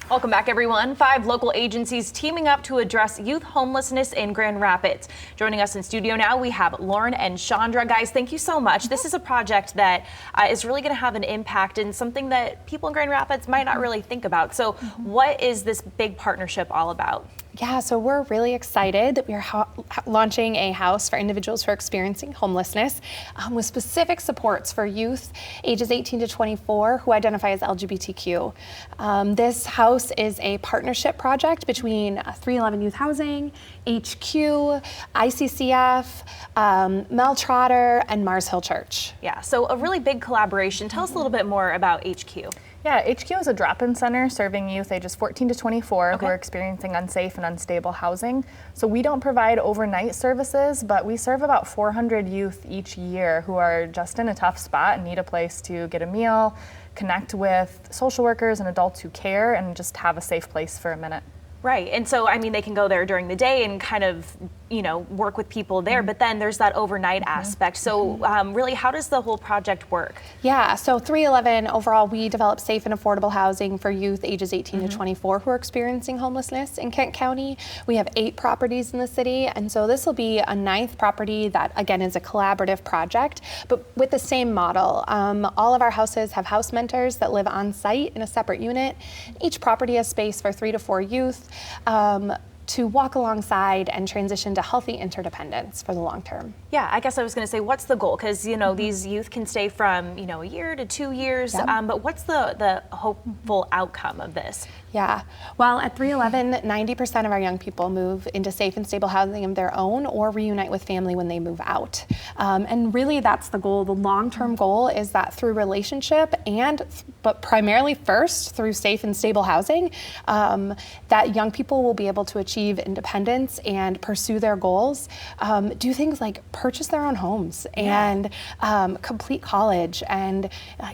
Welcome back, everyone. 5 local agencies teaming up to address youth homelessness in Grand Rapids. Joining us in studio now, we have Lauren and Chandra. Guys, thank you so much. This is a project that is really going to have an impact and something that people in Grand Rapids might not really think about. So what is this big partnership all about? Yeah, so we're really excited that we're launching a house for individuals who are experiencing homelessness with specific supports for youth ages 18 to 24 who identify as LGBTQ. This house is a partnership project between 311 Youth Housing, HQ, ICCF, Mel Trotter, and Mars Hill Church. Yeah, so a really big collaboration. Tell us a little bit more about HQ. Yeah, HQ is a drop-in center serving youth ages 14 to 24 who are experiencing unsafe and unstable housing. So we don't provide overnight services, but we serve about 400 youth each year who are just in a tough spot and need a place to get a meal, connect with social workers and adults who care, and just have a safe place for a minute. Right, and so, I mean, they can go there during the day and kind of, you know, work with people there, but then there's that overnight aspect. So really, how does the whole project work? Yeah, so 311, overall, we develop safe and affordable housing for youth ages 18 to 24 who are experiencing homelessness in Kent County. We have 8 properties in the city, and so this will be a 9th property that, again, is a collaborative project, but with the same model. All of our houses have house mentors that live on site in a separate unit. Each property has space for 3 to 4 youth to walk alongside and transition to healthy interdependence for the long term. Yeah, I guess I was going to say, what's the goal? Because, you know, these youth can stay from, you know, a year to 2 years, but what's the hopeful outcome of this? Yeah, well, at 311, 90% of our young people move into safe and stable housing of their own or reunite with family when they move out. And really that's the goal. The long-term goal is that through relationship but primarily first through safe and stable housing, that young people will be able to achieve independence and pursue their goals, do things like purchase their own homes and complete college and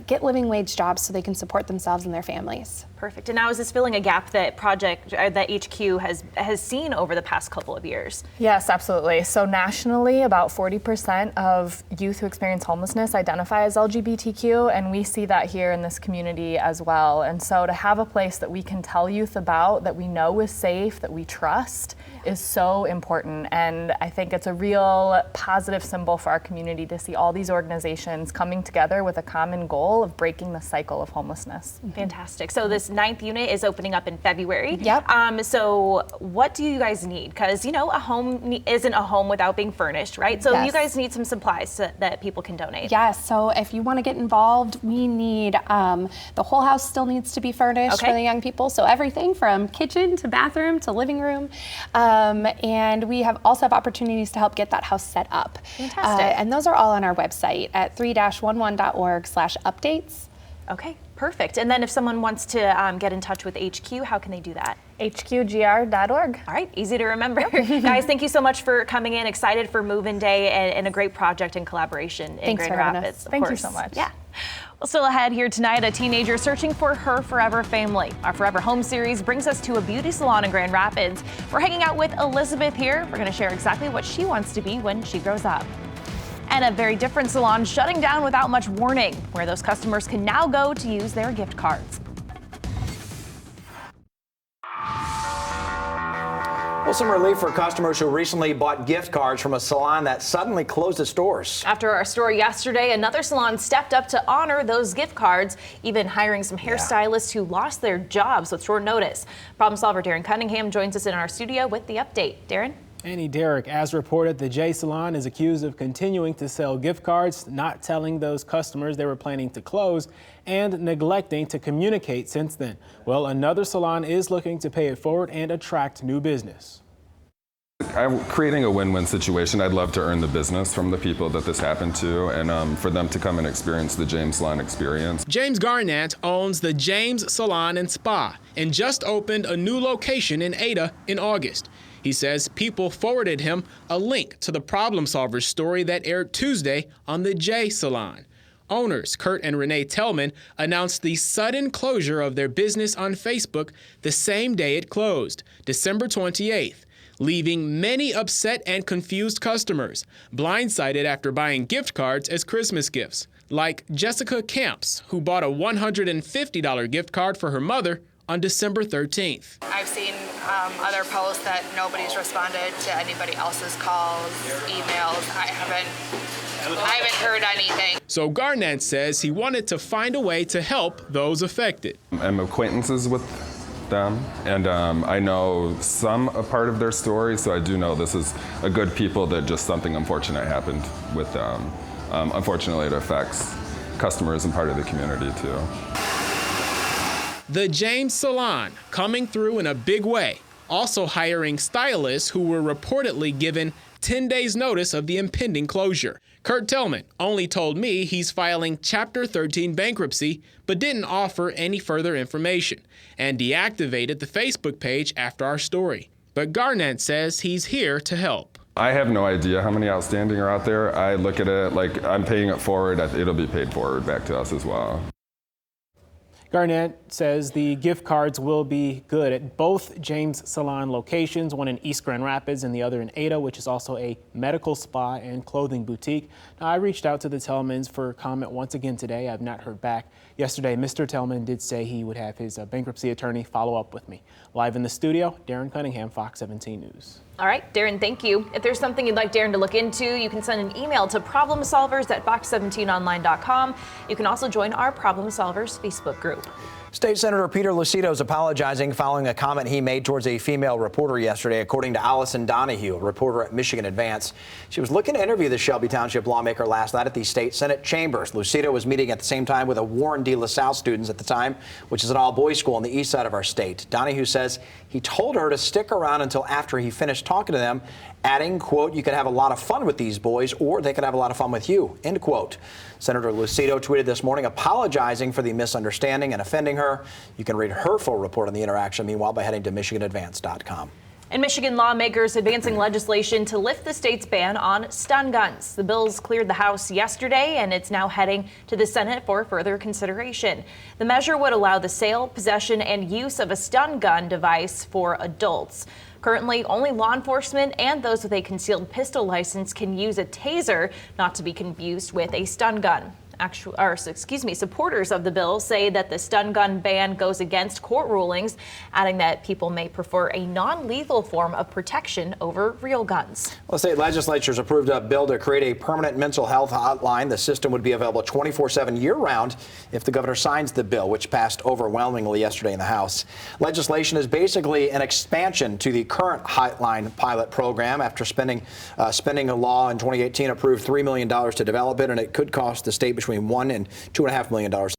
get living wage jobs so they can support themselves and their families. Perfect. And now is this filling a gap that HQ has seen over the past couple of years? Yes, absolutely. So nationally, about 40% of youth who experience homelessness identify as LGBTQ, and we see that here in this community as well. And so to have a place that we can tell youth about, that we know is safe, that we trust, is so important. And I think it's a real positive symbol for our community to see all these organizations coming together with a common goal of breaking the cycle of homelessness. Fantastic. So this 9th unit is opening up in February. Yep. So what do you guys need? Because, you know, a home isn't a home without being furnished, right? So you guys need some supplies that people can donate. Yes, so if you want to get involved, we need, the whole house still needs to be furnished for the young people. So everything from kitchen to bathroom to living room. And we also have opportunities to help get that house set up. Fantastic. And those are all on our website at 3-11.org/updates. Okay, perfect. And then if someone wants to get in touch with HQ, how can they do that? HQGR.org. All right, easy to remember. Guys, thank you so much for coming in. Excited for Move-In Day and a great project and collaboration in Grand Rapids. Thank you so much. Yeah. Well, still ahead here tonight, a teenager searching for her forever family. Our Forever Home series brings us to a beauty salon in Grand Rapids. We're hanging out with Elizabeth here. We're going to share exactly what she wants to be when she grows up. And a very different salon shutting down without much warning, where those customers can now go to use their gift cards. Well, some relief for customers who recently bought gift cards from a salon that suddenly closed its doors. After our story yesterday, another salon stepped up to honor those gift cards, even hiring some hairstylists who lost their jobs with short notice. Problem solver Darren Cunningham joins us in our studio with the update. Darren? Annie, Derek, as reported, the J Salon is accused of continuing to sell gift cards, not telling those customers they were planning to close, and neglecting to communicate since then. Well, another salon is looking to pay it forward and attract new business. I'm creating a win-win situation. I'd love to earn the business from the people that this happened to, and for them to come and experience the James Salon experience. James Garnett owns the James Salon and Spa and just opened a new location in Ada in August. He says people forwarded him a link to the Problem Solvers story that aired Tuesday on the J Salon. Owners Kurt and Renee Tellman announced the sudden closure of their business on Facebook the same day it closed, December 28th, leaving many upset and confused customers, blindsided after buying gift cards as Christmas gifts, like Jessica Camps, who bought a $150 gift card for her mother on December 13th. I've seen other posts that nobody's responded to anybody else's calls, emails. I haven't heard anything. So Garnett says he wanted to find a way to help those affected. I'm acquaintances with them, and I know a part of their story, so I do know this is a good people that just something unfortunate happened with them. Unfortunately, it affects customers and part of the community too. The James Salon coming through in a big way, also hiring stylists who were reportedly given 10 days notice of the impending closure. Kurt Tillman only told me he's filing Chapter 13 bankruptcy, but didn't offer any further information, and deactivated the Facebook page after our story. But Garnett says he's here to help. I have no idea how many outstanding are out there. I look at it like I'm paying it forward. It'll be paid forward back to us as well. Garnett says the gift cards will be good at both James Salon locations, one in East Grand Rapids and the other in Ada, which is also a medical spa and clothing boutique. Now, I reached out to the Tellmans for comment once again today. I've not heard back. Yesterday, Mr. Tellman did say he would have his bankruptcy attorney follow up with me. Live in the studio, Darren Cunningham, Fox 17 News. All right, Darren, thank you. If there's something you'd like Darren to look into, you can send an email to problemsolvers@fox17online.com. You can also join our Problem Solvers Facebook group. State Senator Peter Lucido is apologizing following a comment he made towards a female reporter yesterday, according to Allison Donahue, a reporter at Michigan Advance. She was looking to interview the Shelby Township lawmaker last night at the state Senate chambers. Lucido was meeting at the same time with a Warren D. LaSalle students at the time, which is an all-boys school on the east side of our state. Donahue says he told her to stick around until after he finished talking to them, adding, quote, "You could have a lot of fun with these boys, or they could have a lot of fun with you," end quote. Senator Lucido tweeted this morning apologizing for the misunderstanding and offending her. You can read her full report on the interaction, meanwhile, by heading to MichiganAdvance.com. And Michigan lawmakers advancing legislation to lift the state's ban on stun guns. The bills cleared the House yesterday, and it's now heading to the Senate for further consideration. The measure would allow the sale, possession, and use of a stun gun device for adults. Currently, only law enforcement and those with a concealed pistol license can use a taser, not to be confused with a stun gun. Supporters of the bill say that the stun gun ban goes against court rulings, adding that people may prefer a non-lethal form of protection over real guns. Well, the state legislature's approved a bill to create a permanent mental health hotline. The system would be available 24/7 year-round if the governor signs the bill, which passed overwhelmingly yesterday in the House. Legislation is basically an expansion to the current hotline pilot program after spending a law in 2018 approved $3 million to develop it, and it could cost the state between $1 and $2.5 million